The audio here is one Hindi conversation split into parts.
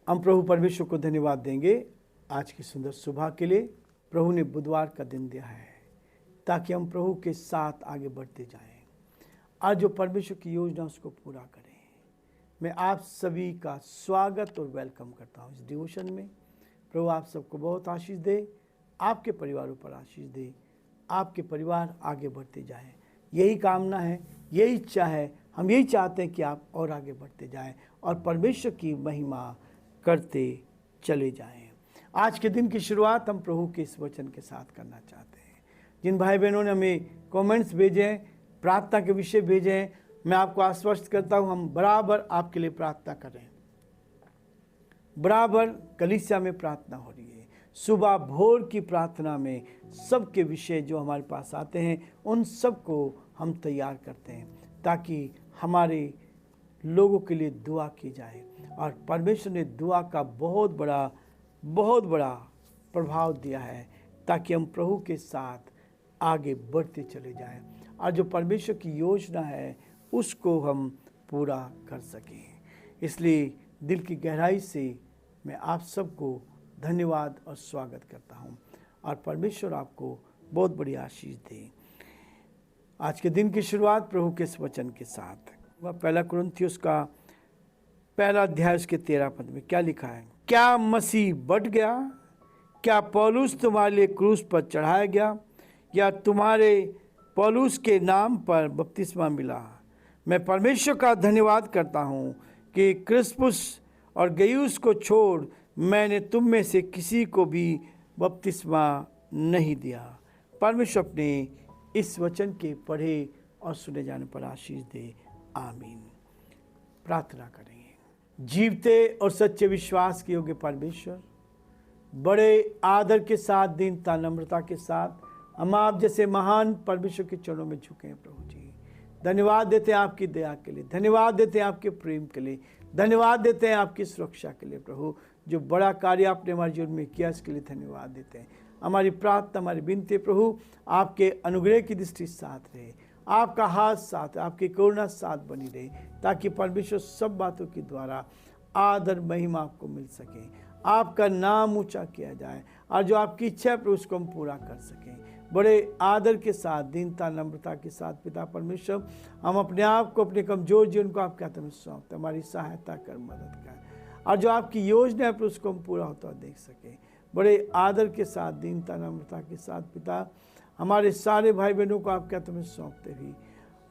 हम प्रभु परमेश्वर को धन्यवाद देंगे आज की सुंदर सुबह के लिए। प्रभु ने बुधवार का दिन दिया है ताकि हम प्रभु के साथ आगे बढ़ते जाएं, आज जो परमेश्वर की योजना उसको पूरा करें। मैं आप सभी का स्वागत और वेलकम करता हूं इस डिवोशन में। प्रभु आप सबको बहुत आशीष दे, आपके परिवारों पर आशीष दे, आपके परिवार आगे बढ़ते जाएं। यही कामना है, यही इच्छा है, हम यही चाहते हैं कि आप और आगे बढ़ते जाएं और परमेश्वर की महिमा करते चले जाएं। आज के दिन की शुरुआत हम प्रभु के इस वचन के साथ करना चाहते हैं। जिन भाई बहनों ने हमें कमेंट्स भेजे हैं, प्रार्थना के विषय भेजे हैं, मैं आपको आश्वस्त करता हूं हम बराबर आपके लिए प्रार्थना कर रहे हैं। बराबर कलीसिया में प्रार्थना हो रही है। सुबह भोर की प्रार्थना में सबके विषय जो हमारे पास आते हैं उन सब को हम तैयार करते हैं ताकि हमारे लोगों के लिए दुआ की जाए। और परमेश्वर ने दुआ का बहुत बड़ा प्रभाव दिया है ताकि हम प्रभु के साथ आगे बढ़ते चले जाएं और जो परमेश्वर की योजना है उसको हम पूरा कर सकें। इसलिए दिल की गहराई से मैं आप सबको धन्यवाद और स्वागत करता हूं और परमेश्वर आपको बहुत बड़ी आशीष दे। आज के दिन की शुरुआत प्रभु के इस वचन के साथ। वह पहला कुरिन्थियों का पहला अध्याय उसके 13 पद में क्या लिखा है? क्या मसीह बढ़ गया? क्या पौलुस तुम्हारे लिए क्रूस पर चढ़ाया गया या तुम्हारे पौलुस के नाम पर बपतिस्मा मिला? मैं परमेश्वर का धन्यवाद करता हूँ कि क्रिस्पुस और गयुस को छोड़ मैंने तुम में से किसी को भी बपतिस्मा नहीं दिया। परमेश्वर अपने इस वचन के पढ़े और सुने जाने पर आशीष दे। आमीन। प्रार्थना करेंगे। जीवते और सच्चे विश्वास के योग्य परमेश्वर, बड़े आदर के साथ, दीनता नम्रता के साथ हम आप जैसे महान परमेश्वर के चरणों में झुके हैं। प्रभु जी धन्यवाद देते हैं आपकी दया के लिए, धन्यवाद देते हैं आपके प्रेम के लिए, धन्यवाद देते हैं आपकी सुरक्षा के लिए। प्रभु जो बड़ा कार्य आपने हमारे जीवन में किया इसके लिए धन्यवाद देते हैं। हमारी प्रार्थना, हमारी विनती प्रभु आपके अनुग्रह की दृष्टि साथ रहे, आपका हाथ साथ, आपकी करुणा साथ बनी रहे ताकि परमेश्वर सब बातों के द्वारा आदर महिमा आपको मिल सके, आपका नाम ऊंचा किया जाए और जो आपकी इच्छा है उसको हम पूरा कर सकें। बड़े आदर के साथ, दीनता नम्रता के साथ पिता परमेश्वर हम अपने आप को, अपने कमजोर जीवन को आपके हाथ में सौंपते, हमारी सहायता कर, मदद कर और जो आपकी योजना है उसको हम पूरा होता देख सकें। बड़े आदर के साथ, दीनता नम्रता के साथ पिता हमारे सारे भाई बहनों को आपके हाथ में सौंपते हुए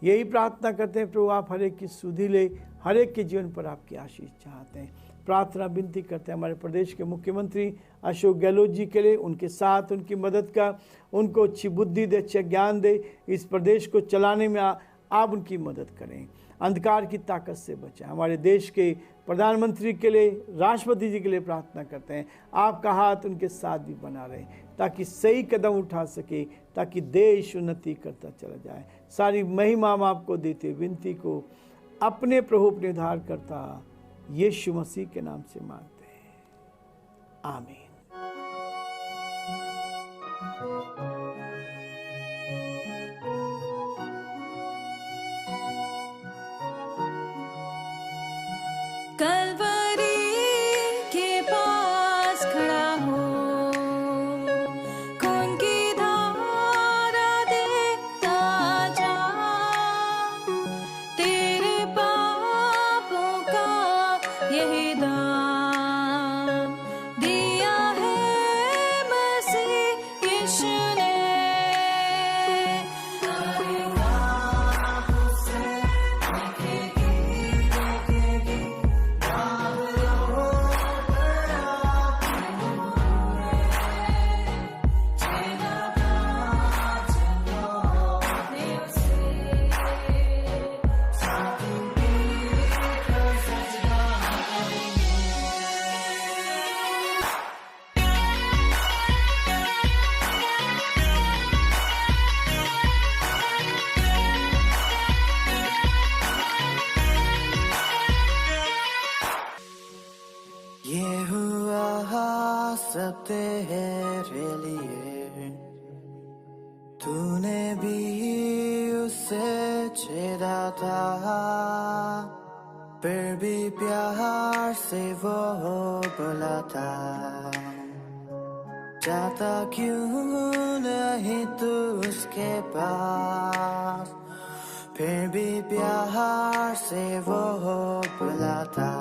यही प्रार्थना करते हैं प्रभु आप हर एक की सुधि ले, हर एक के जीवन पर आपकी आशीष चाहते हैं। प्रार्थना विनती करते हैं हमारे प्रदेश के मुख्यमंत्री अशोक गहलोत जी के लिए, उनके साथ उनकी मदद का, उनको अच्छी बुद्धि दे, अच्छा ज्ञान दे, इस प्रदेश को चलाने में आप उनकी मदद करें, अंधकार की ताकत से बचाएं। हमारे देश के प्रधानमंत्री के लिए, राष्ट्रपति जी के लिए प्रार्थना करते हैं आपका हाथ उनके साथ भी बना रहे ताकि सही कदम उठा सके, ताकि देश उन्नति करता चला जाए। सारी महिमा हम आपको देते विनती को अपने प्रभु अपने उद्धार करता यीशु मसीह के नाम से मांगते हैं। आमीन। कलवरी के पास खड़ा हो, खून की धारा देखता जा, तेरे पापों का यही दाम दिया है मसीह यीशु ने। ये हुआ सब तेरे लिए, तूने भी उसे छेड़ा था, फिर भी प्यार से वो बुलाता, जाता क्यों नहीं तू उसके पास। फिर भी प्यार से वो बुलाता,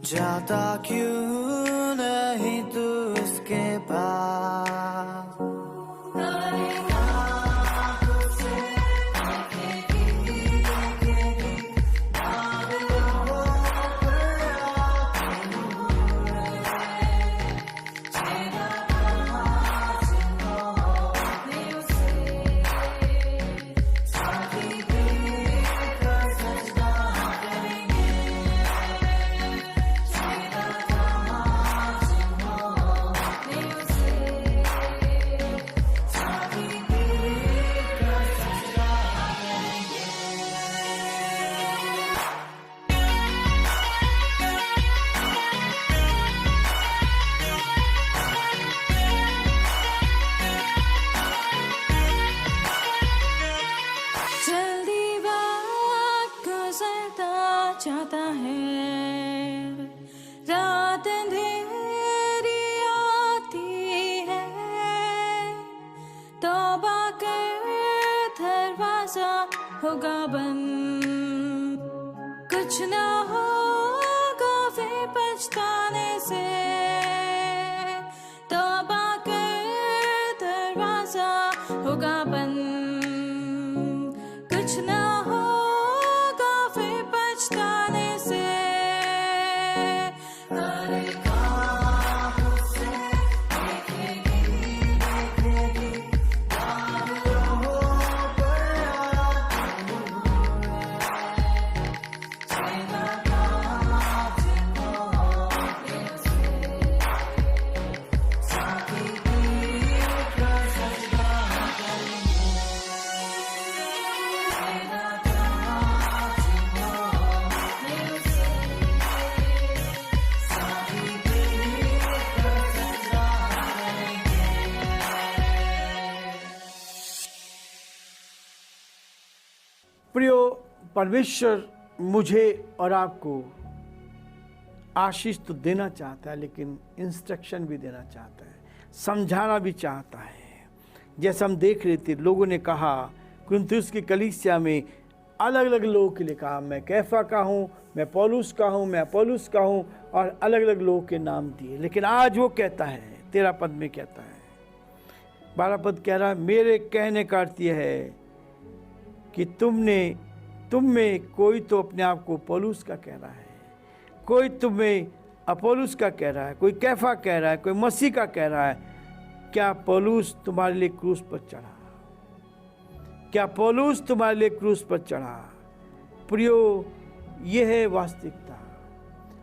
जाता क्यों नहीं तू उसके पास। जल्दी वक्त गुजरता जाता है, रात अंधेरी आती है, तौबा कर दरवाजा होगा बंद, कुछ ना होगा फिर पछताने से। तौबा कर दरवाजा होगा बंद, कुछ ना होगा फिर पछताने से। प्रियो, परमेश्वर मुझे और आपको आशीष तो देना चाहता है, लेकिन इंस्ट्रक्शन भी देना चाहता है, समझाना भी चाहता है। जैसा हम देख रहे थे, लोगों ने कहा, कुरिन्थुस की कलीसिया में अलग अलग लोगों के लिए कहा, मैं कैफा का हूँ, मैं पौलुस का हूँ, मैं अपोलोस का हूँ, और अलग अलग लोगों के नाम दिए। लेकिन आज वो कहता है, 13 पद में कहता है, 12 पद कह रहा है, मेरे कहने का अर्थ यह है कि तुम में कोई तो अपने आप को पौलुस का कह रहा है, कोई तुम्हें अपोलोस का कह रहा है, कोई कैफा कह रहा है, कोई मसीह का कह रहा है। क्या पौलुस तुम्हारे लिए क्रूस पर चढ़ा? क्या पौलुस तुम्हारे लिए क्रूस पर चढ़ा? प्रियो, यह है वास्तविकता।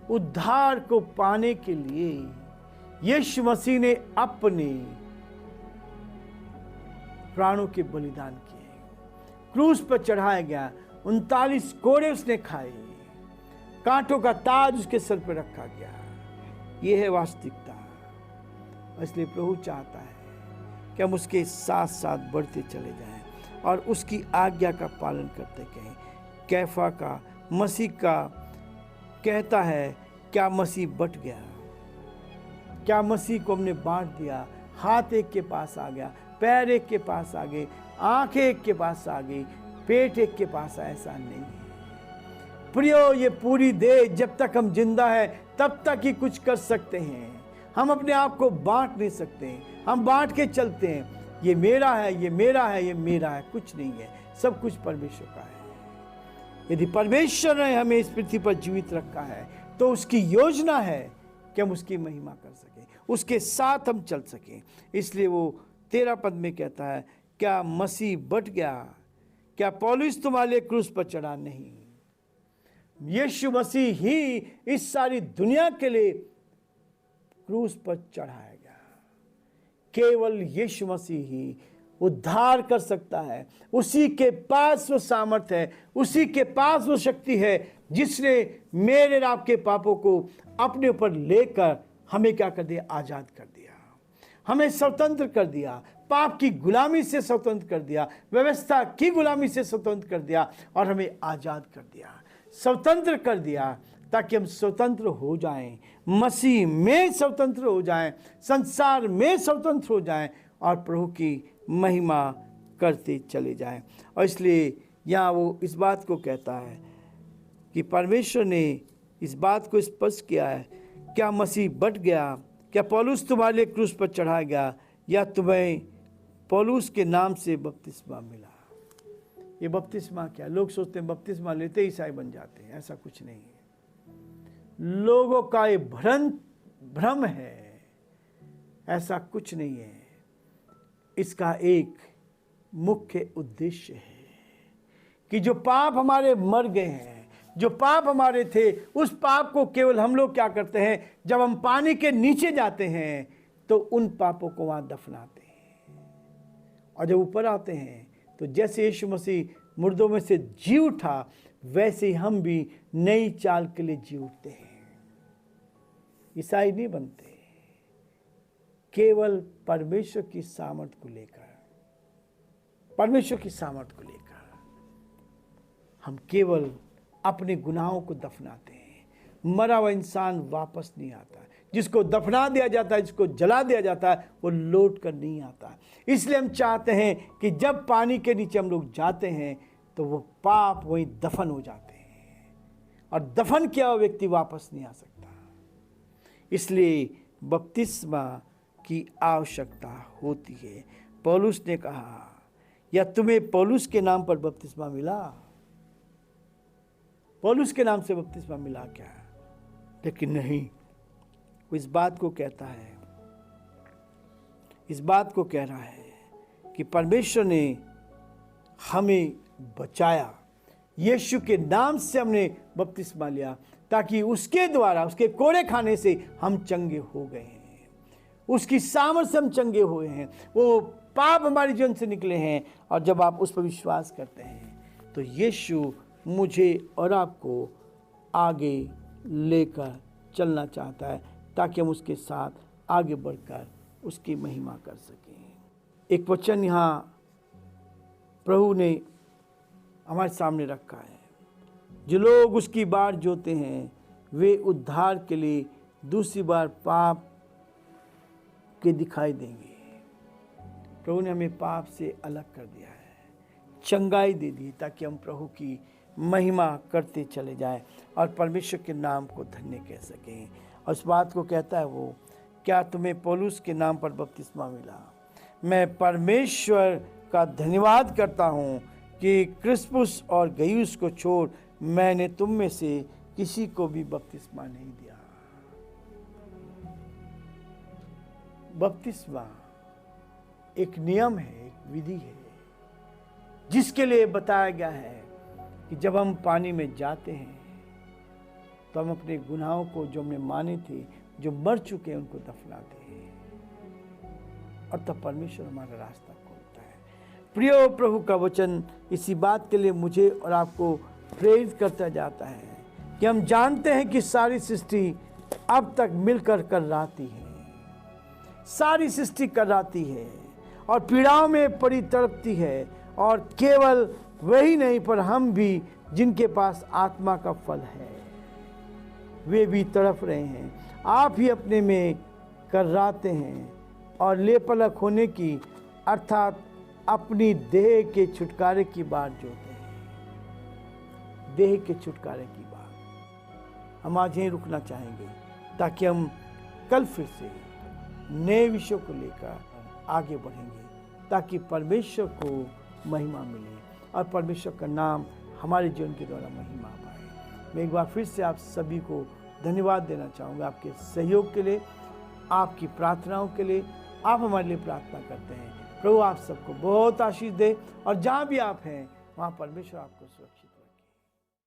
उद्धार को पाने के लिए यीशु मसीह ने अपने प्राणों के बलिदान किए, क्रूस पर चढ़ाया गया, 39 कोड़े उसने खाए, कांटों का ताज उसके सर पर रखा गया। यह है वास्तविकता। इसलिए प्रभु चाहता है कि हम उसके साथ साथ बढ़ते चले जाएं और उसकी आज्ञा का पालन करते कहें। कैफा का, मसीह का कहता है, क्या मसीह बट गया? क्या मसीह को हमने बांट दिया? हाथ एक के पास आ गया, पैर एक के पास आ गए, आंखें एक के पास आ गई, पेट एक के पास आया? ऐसा नहीं है प्रियो। ये पूरी देह जब तक हम जिंदा है तब तक ही कुछ कर सकते हैं। हम अपने आप को बांट नहीं सकते। हम बांट के चलते हैं, ये मेरा है, ये मेरा है, ये मेरा है। कुछ नहीं है, सब कुछ परमेश्वर का है। यदि परमेश्वर ने हमें इस पृथ्वी पर जीवित रखा है तो उसकी योजना है कि हम उसकी महिमा कर सकें, उसके साथ हम चल सकें। इसलिए वो 13 पद में कहता है, क्या मसीह बट गया? क्या पौलुस तुम्हारे लिए क्रूस पर चढ़ा? नहीं, यीशु मसीह ही इस सारी दुनिया के लिए क्रूस पर चढ़ाया गया। केवल यीशु मसीह ही उद्धार कर सकता है। उसी के पास वो सामर्थ्य है, उसी के पास वो शक्ति है जिसने मेरे और आपके पापों को अपने ऊपर लेकर हमें क्या कर दिया? आजाद कर दिया, हमें स्वतंत्र कर दिया, पाप की गुलामी से स्वतंत्र कर दिया, व्यवस्था की गुलामी से स्वतंत्र कर दिया और हमें आजाद कर दिया। स्वतंत्र कर दिया ताकि हम स्वतंत्र हो जाएं, मसीह में स्वतंत्र हो जाएं, संसार में स्वतंत्र हो जाएं और प्रभु की महिमा करते चले जाएं। और इसलिए यहाँ वो इस बात को कहता है कि परमेश्वर ने इस बात को स्पष्ट किया है, क्या मसीह बट गया, क्या पौलुस तुम्हारे लिए क्रूस पर चढ़ाया गया, या तुम्हें पौलुस के नाम से बपतिस्मा मिला। ये बपतिस्मा क्या, लोग सोचते हैं बपतिस्मा लेते ही ईसाई बन जाते हैं, ऐसा कुछ नहीं है। लोगों का ये भ्रम है, ऐसा कुछ नहीं है। इसका एक मुख्य उद्देश्य है कि जो पाप हमारे मर गए हैं, जो पाप हमारे थे, उस पाप को केवल हम लोग क्या करते हैं, जब हम पानी के नीचे जाते हैं तो उन पापों को वहां दफनाते हैं, और जब ऊपर आते हैं तो जैसे यीशु मसीह मुर्दों में से जी उठा, वैसे ही हम भी नई चाल के लिए जी उठते हैं। ईसाई नहीं बनते केवल परमेश्वर की सामर्थ को लेकर, परमेश्वर की सामर्थ को लेकर हम केवल अपने गुनाहों को दफनाते हैं। मरा हुआ इंसान वापस नहीं आता, जिसको दफना दिया जाता है, जिसको जला दिया जाता है, वो लौट कर नहीं आता। इसलिए हम चाहते हैं कि जब पानी के नीचे हम लोग जाते हैं तो वो पाप वहीं दफन हो जाते हैं, और दफन किया हुआ व्यक्ति वापस नहीं आ सकता। इसलिए बपतिस्मा की आवश्यकता होती है। पौलुस ने कहा, या तुम्हें पौलुस के नाम पर बपतिस्मा मिला, पौलुस के नाम से बपतिस्मा मिला क्या? लेकिन नहीं, वो इस बात को कहता है, इस बात को कह रहा है कि परमेश्वर ने हमें बचाया, यीशु के नाम से हमने बपतिस्मा लिया, ताकि उसके द्वारा, उसके कोड़े खाने से हम चंगे हो गए हैं, उसकी सामर्थ से हम चंगे हुए हैं, वो पाप हमारे जीवन से निकले हैं। और जब आप उस पर विश्वास करते हैं तो यीशु मुझे और आपको आगे लेकर चलना चाहता है, ताकि हम उसके साथ आगे बढ़कर उसकी महिमा कर सकें। एक वचन यहाँ प्रभु ने हमारे सामने रखा है, जो लोग उसकी बाट जोते हैं वे उद्धार के लिए दूसरी बार पाप के दिखाई देंगे। प्रभु ने हमें पाप से अलग कर दिया है, चंगाई दे दी, ताकि हम प्रभु की महिमा करते चले जाएं और परमेश्वर के नाम को धन्य कह सकें। और इस बात को कहता है वो, क्या तुम्हें पौलुस के नाम पर बपतिस्मा मिला? मैं परमेश्वर का धन्यवाद करता हूँ कि क्रिस्पुस और गयुस को छोड़ मैंने तुम में से किसी को भी बपतिस्मा नहीं दिया। बपतिस्मा एक नियम है, एक विधि है, जिसके लिए बताया गया है कि जब हम पानी में जाते हैं तो हम अपने गुनाहों को, जो हमने माने थे, जो मर चुके हैं, उनको दफनाते हैं, और तब परमेश्वर हमारा रास्ता खोलता है। प्रिय प्रभु का वचन इसी बात के लिए मुझे और आपको प्रेरित करता जाता है कि हम जानते हैं कि सारी सृष्टि अब तक मिलकर कराती है, सारी सृष्टि कराती है और पीड़ाओं में पड़ी तड़पती है, और केवल वही नहीं पर हम भी, जिनके पास आत्मा का फल है, वे भी तड़प रहे हैं। आप ही अपने में कराते हैं और लेपलक होने की, अर्थात अपनी देह के छुटकारे की बात जोते हैं। देह के छुटकारे की बात हम आज यहीं रुकना चाहेंगे, ताकि हम कल फिर से नए विषयों को लेकर आगे बढ़ेंगे, ताकि परमेश्वर को महिमा मिले और परमेश्वर का नाम हमारे जीवन के द्वारा महिमा पाए। मैं एक बार फिर से आप सभी को धन्यवाद देना चाहूँगा आपके सहयोग के लिए, आपकी प्रार्थनाओं के लिए। आप हमारे लिए प्रार्थना करते हैं। प्रभु आप सबको बहुत आशीष दे, और जहाँ भी आप हैं वहाँ परमेश्वर आपको सुरक्षित